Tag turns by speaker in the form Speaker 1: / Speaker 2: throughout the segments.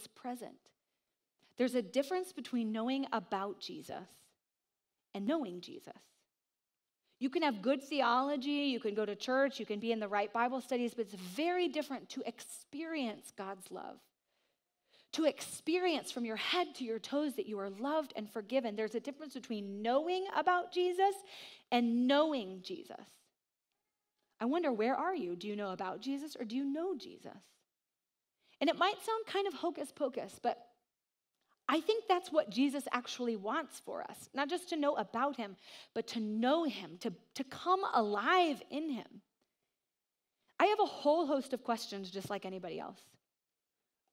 Speaker 1: is present. There's a difference between knowing about Jesus and knowing Jesus. You can have good theology, you can go to church, you can be in the right Bible studies, but it's very different to experience God's love. To experience from your head to your toes that you are loved and forgiven. There's a difference between knowing about Jesus and knowing Jesus. I wonder, where are you? Do you know about Jesus or do you know Jesus? And it might sound kind of hocus pocus, but I think that's what Jesus actually wants for us. Not just to know about him, but to know him, to come alive in him. I have a whole host of questions just like anybody else.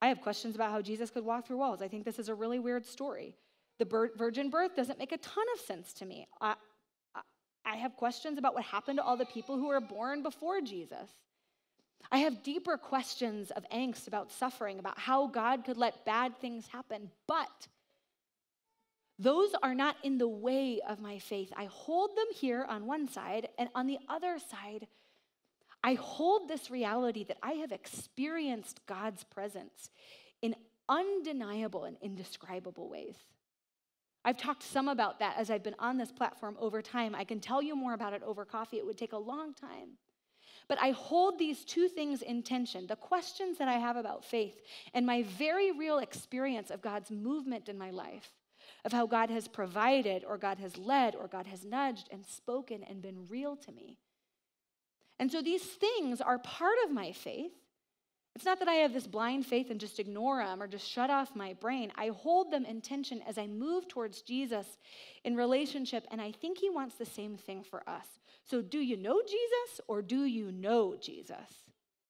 Speaker 1: I have questions about how Jesus could walk through walls. I think this is a really weird story. The virgin birth doesn't make a ton of sense to me. I have questions about what happened to all the people who were born before Jesus. I have deeper questions of angst about suffering, about how God could let bad things happen, but those are not in the way of my faith. I hold them here on one side, and on the other side, I hold this reality that I have experienced God's presence in undeniable and indescribable ways. I've talked some about that as I've been on this platform over time. I can tell you more about it over coffee. It would take a long time. But I hold these two things in tension, the questions that I have about faith and my very real experience of God's movement in my life, of how God has provided or God has led or God has nudged and spoken and been real to me. And so these things are part of my faith. It's not that I have this blind faith and just ignore them or just shut off my brain. I hold them in tension as I move towards Jesus in relationship, and I think he wants the same thing for us. So do you know Jesus or do you know Jesus?